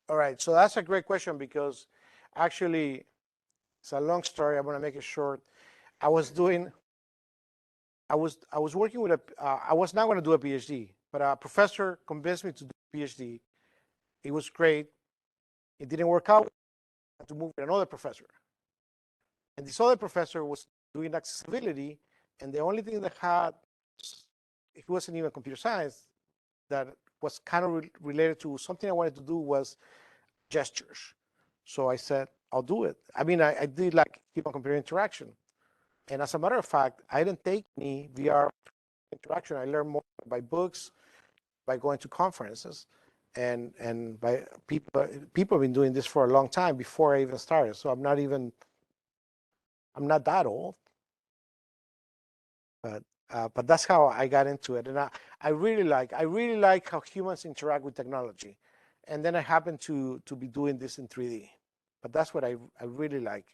All right, so that's a great question, because actually, it's a long story. I'm going to make it short. I was working with I was not going to do a PhD. But a professor convinced me to do a PhD. It was great. It didn't work out. I had to move to another professor. And this other professor was doing accessibility, and the only thing that had, it wasn't even computer science, that was kind of related to something I wanted to do was gestures. So I said, I'll do it. I mean, I did like human computer interaction. And as a matter of fact, I didn't take any VR interaction. I learned more by books, by going to conferences, and by people have been doing this for a long time before I even started. So I'm not that old, but that's how I got into it. And I really like how humans interact with technology. And then I happen to be doing this in 3D. But that's what I really like,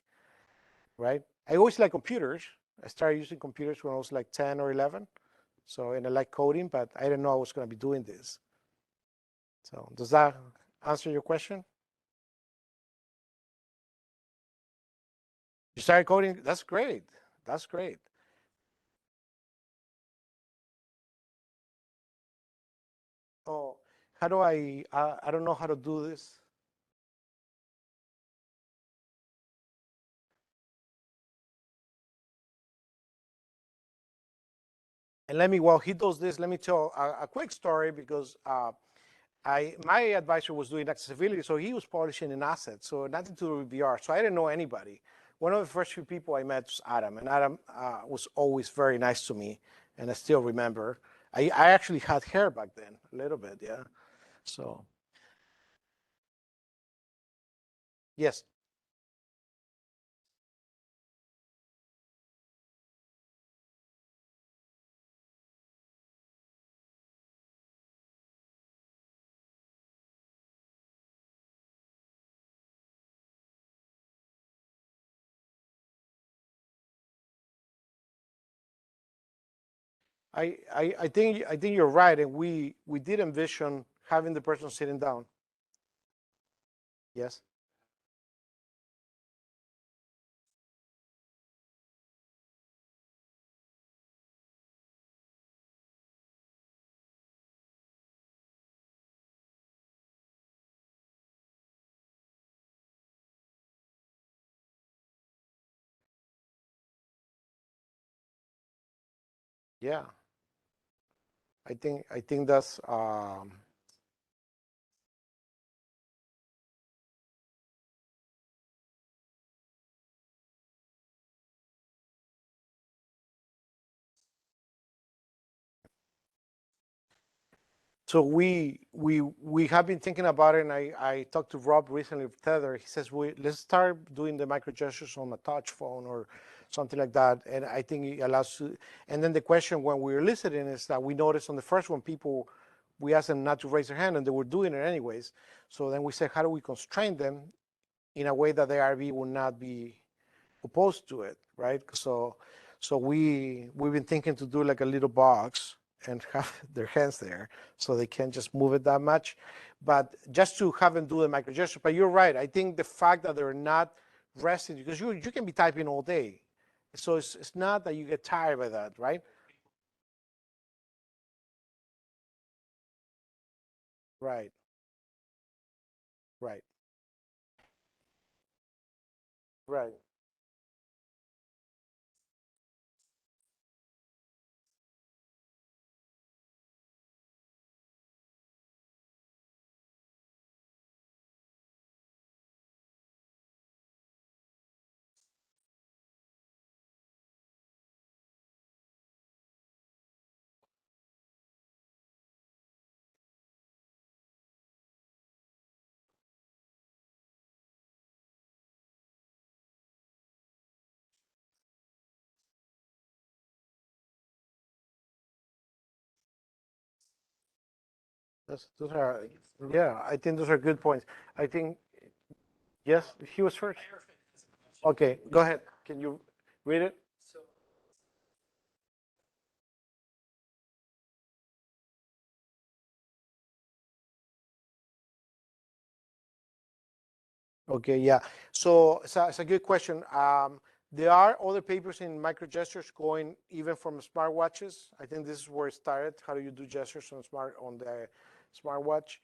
right? I always like computers. I started using computers when I was like 10 or 11. So, and I like coding, but I didn't know I was going to be doing this. So does that answer your question? You started coding? That's great. That's great. Oh, how do I don't know how to do this. And while he does this, let me tell a quick story because my advisor was doing accessibility, so he was publishing in assets, so nothing to do with VR. So I didn't know anybody. One of the first few people I met was Adam, and Adam was always very nice to me, and I still remember. I actually had hair back then, a little bit, yeah. So yes, I think you're right, and we did envision having the person sitting down. Yes. Yeah. I think that's so we have been thinking about it, and I talked to Rob recently of Tether. He says let's start doing the microgestures on a touch phone or something like that, and I think it allows to. And then the question when we were listening is that we noticed on the first one we asked them not to raise their hand, and they were doing it anyways. So then we said, how do we constrain them in a way that the RV will not be opposed to it, right? So we've been thinking to do like a little box and have their hands there so they can't just move it that much. But just to have them do the microgesture. But you're right. I think the fact that they're not resting, because you can be typing all day. So it's not that you get tired by that, right? Right, right, right. Those are, yeah, I think those are good points. I think, yes, he was first. Okay, go ahead. Can you read it? Okay, yeah. So it's a good question. There are other papers in microgestures going even from smartwatches. I think this is where it started. How do you do gestures on the smartwatch?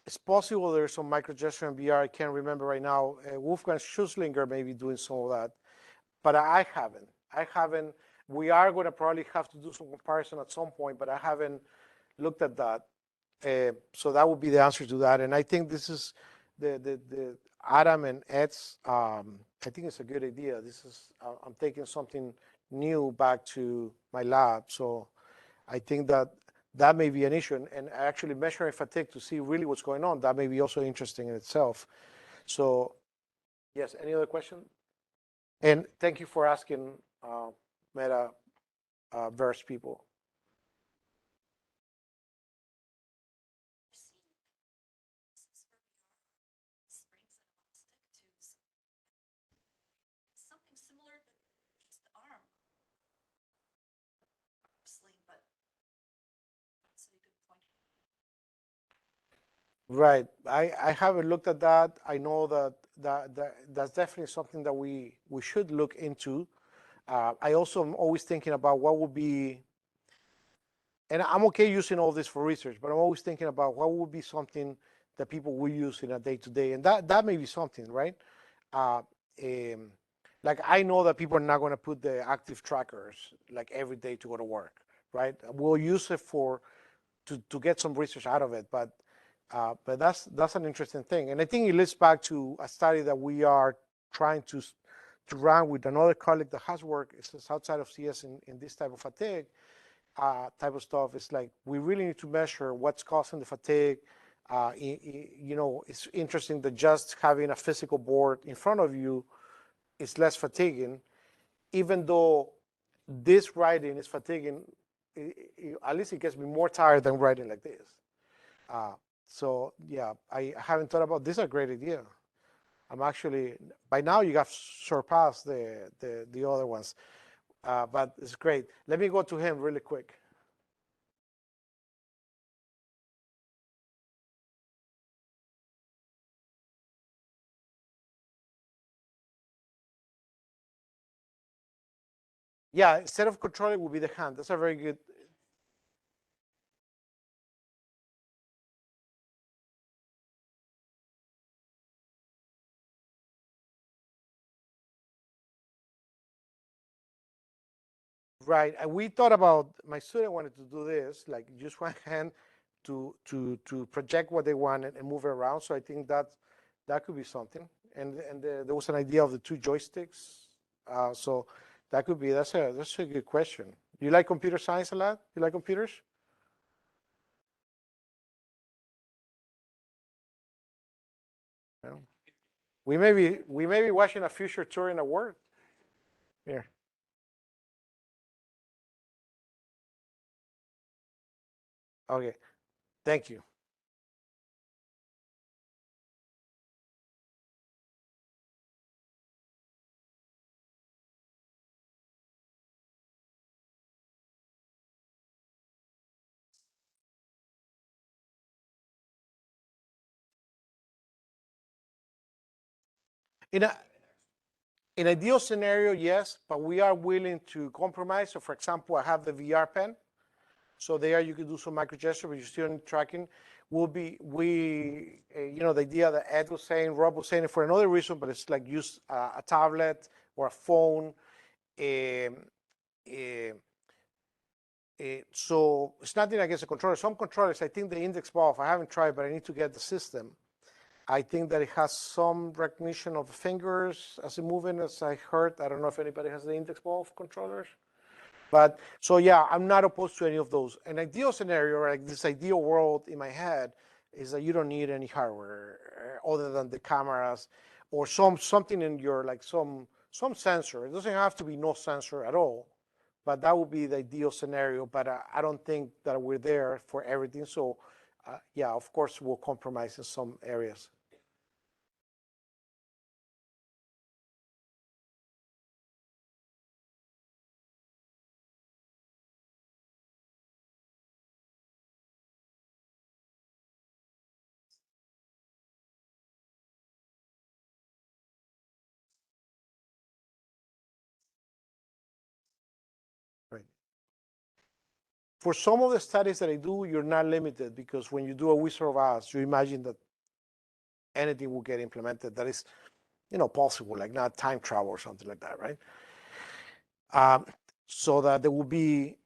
It's possible there's some microgesture in VR. I can't remember right now. Wolfgang Schusslinger may be doing some of that, but I haven't. We are going to probably have to do some comparison at some point, but I haven't looked at that. So that would be the answer to that. And I think this is the Adam and Ed's. I think it's a good idea. I'm taking something new back to my lab. So I think that may be an issue. And actually measuring fatigue to see really what's going on, that may be also interesting in itself. So yes, any other question? And thank you for asking Metaverse people. Right. I haven't looked at that. I know that's definitely something that we should look into. I also am always thinking about what would be, and I'm okay using all this for research, but I'm always thinking about what would be something that people will use in a day-to-day, and that may be something, right? Like I know that people are not going to put the active trackers like every day to go to work, right? We'll use it to get some research out of it, but that's an interesting thing, and I think it leads back to a study that we are trying to run with another colleague that has worked it's outside of CS in this type of fatigue type of stuff. It's like we really need to measure what's causing the fatigue. It's interesting that just having a physical board in front of you is less fatiguing, even though this writing is fatiguing. At least it gets me more tired than writing like this. So yeah, I haven't thought about this. Is a great idea. I'm actually by now you have surpassed the other ones, but it's great. Let me go to him really quick. Yeah, instead of control, it would be the hand. That's a very good. Right, and we thought about, my student wanted to do this, like use one hand to project what they want and move it around. So I think that could be something. And there was an idea of the two joysticks. So that could be, that's a good question. You like computer science a lot? You like computers? Yeah. We may be watching a future Turing award here. Okay, thank you. In a in ideal scenario, yes, but we are willing to compromise. So for example, I have the VR pen. So there you can do some microgesture, but you're still tracking. The idea that Ed was saying, Rob was saying it for another reason, but it's like use a tablet or a phone. Um, so it's nothing against the controller. Some controllers, I think the index valve, I haven't tried, but I need to get the system. I think that it has some recognition of the fingers as a movement, as I heard. I don't know if anybody has the index valve controllers. But so yeah, I'm not opposed to any of those. An ideal scenario, like this ideal world in my head, is that you don't need any hardware other than the cameras or something in your like some sensor. It doesn't have to be no sensor at all, but that would be the ideal scenario. But I don't think that we're there for everything. So yeah, of course we'll compromise in some areas. For some of the studies that I do, you're not limited because when you do a Wizard of Oz, you imagine that anything will get implemented that is, possible, like not time travel or something like that, right? So that there will be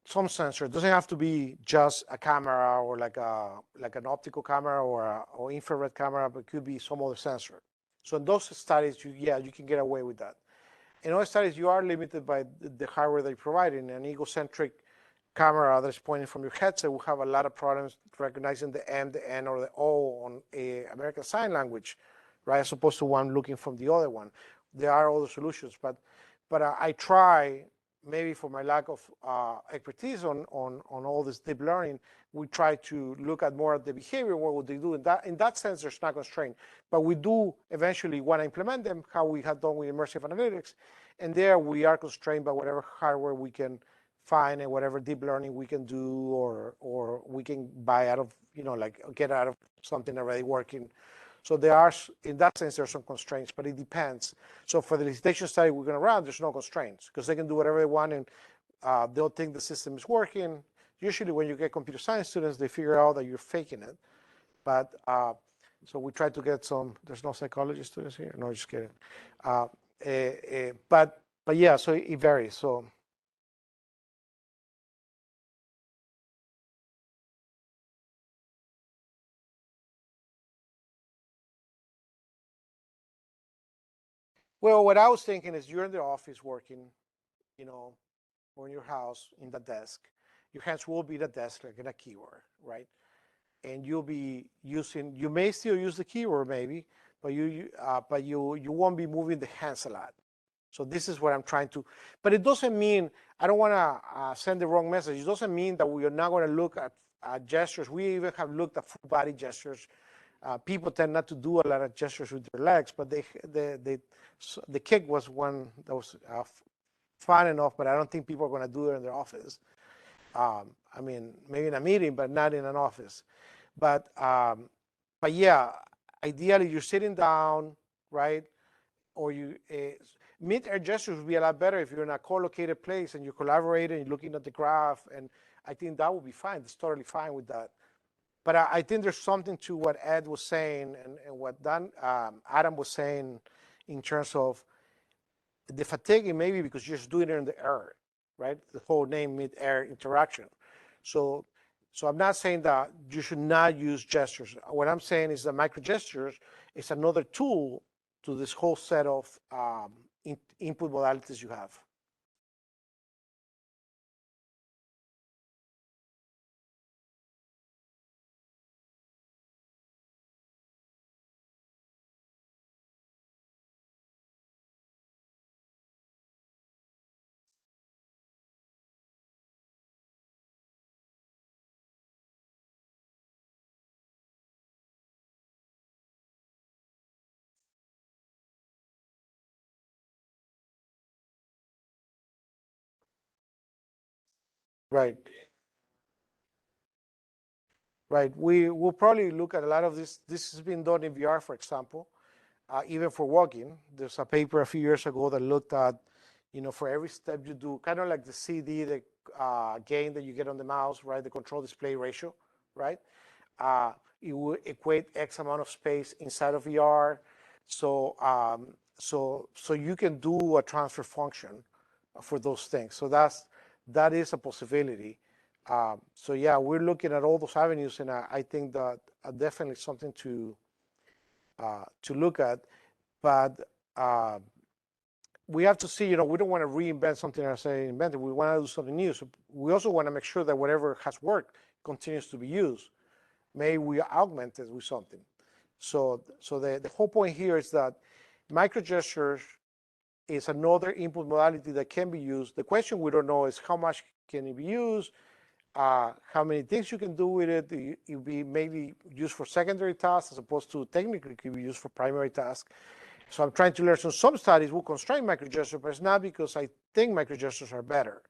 some sensor. It doesn't have to be just a camera or like an optical camera or infrared camera, but it could be some other sensor. So in those studies, you can get away with that. In other studies, you are limited by the hardware they provide. In an egocentric camera that's pointing from your headset will have a lot of problems recognizing the M, the N, or the O on American Sign Language, right? As opposed to one looking from the other one. There are other solutions, but I try, maybe for my lack of expertise on all this deep learning, we try to look at more at the behavior, what would they do. In that sense, there's not constraint. But we do eventually want to implement them, how we have done with Immersive Analytics. And there we are constrained by whatever hardware we can find and whatever deep learning we can do or we can buy out of, like get out of something already working. So there are, in that sense, there are some constraints, but it depends. So for the elicitation study we're going to run, there's no constraints because they can do whatever they want and they'll think the system is working. Usually when you get computer science students, they figure out that you're faking it. But so we try to get some, there's no psychology students here? No, just kidding. But yeah, so it varies. So. Well, what I was thinking is you're in the office working, or in your house in the desk. Your hands will be the desk like in a keyboard, right? And you'll be using, you may still use the keyboard maybe, but you won't be moving the hands a lot. So this is what I'm trying to, but it doesn't mean, I don't want to send the wrong message. It doesn't mean that we are not going to look at gestures. We even have looked at full body gestures. People tend not to do a lot of gestures with their legs, but the kick was one that was fun enough, but I don't think people are going to do it in their office. I mean, maybe in a meeting, but not in an office. But yeah, ideally you're sitting down, right? Or mid-air gestures would be a lot better if you're in a co-located place and you're collaborating, you're looking at the graph, and I think that would be fine. It's totally fine with that. But I think there's something to what Ed was saying and what Adam was saying in terms of the fatiguing, maybe because you're just doing it in the air, right? The whole name mid-air interaction. So I'm not saying that you should not use gestures. What I'm saying is that microgestures is another tool to this whole set of input modalities you have. Right. Right. We will probably look at a lot of this. This has been done in VR, for example, even for walking. There's a paper a few years ago that looked at, for every step you do, kind of like the CD, the gain that you get on the mouse, right? The control display ratio, right? It will equate X amount of space inside of VR. So you can do a transfer function for those things. So that is a possibility. So yeah, we're looking at all those avenues, and I think that definitely something to look at. But we have to see, we don't want to reinvent something that's already invented. We want to do something new. So we also want to make sure that whatever has worked continues to be used. Maybe we augment it with something. So the whole point here is that microgestures is another input modality that can be used. The question we don't know is how much can it be used, how many things you can do with it. It will be maybe used for secondary tasks as opposed to technically could be used for primary tasks. So I'm trying to learn. So some studies will constrain microgestures, but it's not because I think microgestures are better.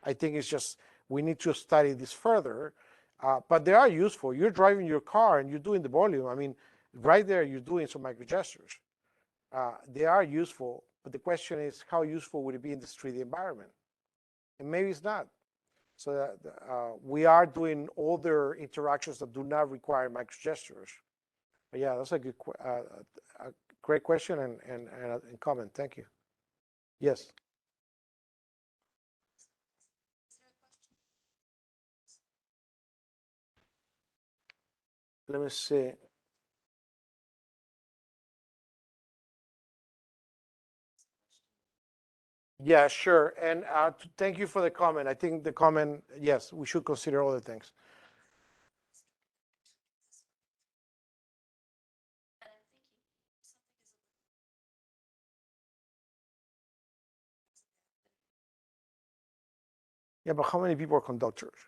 I think it's just we need to study this further. But they are useful. You're driving your car and you're doing the volume. I mean, right there you're doing some microgestures. They are useful, but the question is how useful would it be in this 3D environment? And maybe it's not. So that, we are doing other interactions that do not require microgestures. But yeah, that's a great question and comment. Thank you. Yes. Let me see. Yeah, sure. And thank you for the comment. I think the comment, yes, we should consider other things. Yeah, but how many people are conductors?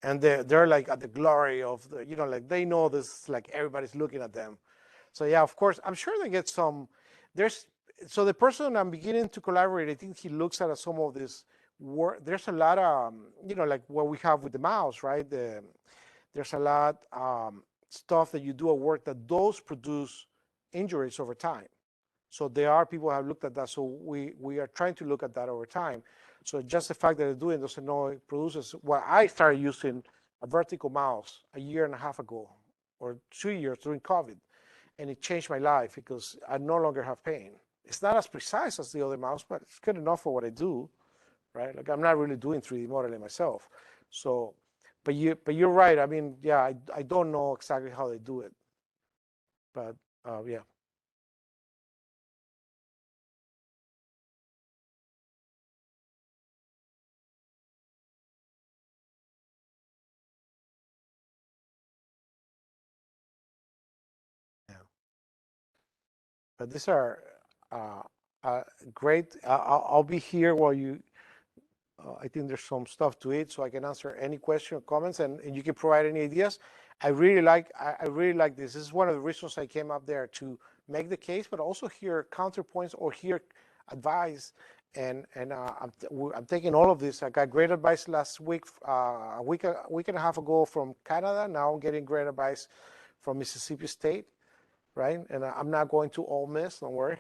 And they're like at the glory of the, like they know this, like everybody's looking at them. So yeah, of course, I'm sure they get some, so the person I'm beginning to collaborate, I think he looks at some of this work. There's a lot of, like what we have with the mouse, right? There's a lot stuff that you do at work that those produce injuries over time. So there are people who have looked at that. So we are trying to look at that over time. So just the fact that they're doing doesn't know it produces. Well, I started using a vertical mouse a year and a half ago, or 2 years during COVID, and it changed my life because I no longer have pain. It's not as precise as the other mouse, but it's good enough for what I do, right? Like I'm not really doing 3D modeling myself. So, but you're right. I mean, yeah, I don't know exactly how they do it, but yeah. Yeah. But these are uh, great. I'll be here while you. I think there's some stuff to it, so I can answer any question or comments, and you can provide any ideas. I really like this. This is one of the reasons I came up there to make the case, but also hear counterpoints or hear advice. And I'm taking all of this. I got great advice last week, a week and a half ago from Canada. Now I'm getting great advice from Mississippi State, right? And I'm not going to Ole Miss, don't worry.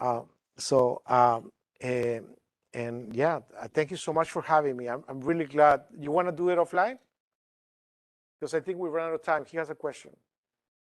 Uh, so, and yeah, thank you so much for having me. I'm really glad. You want to do it offline? Because I think we ran out of time. He has a question.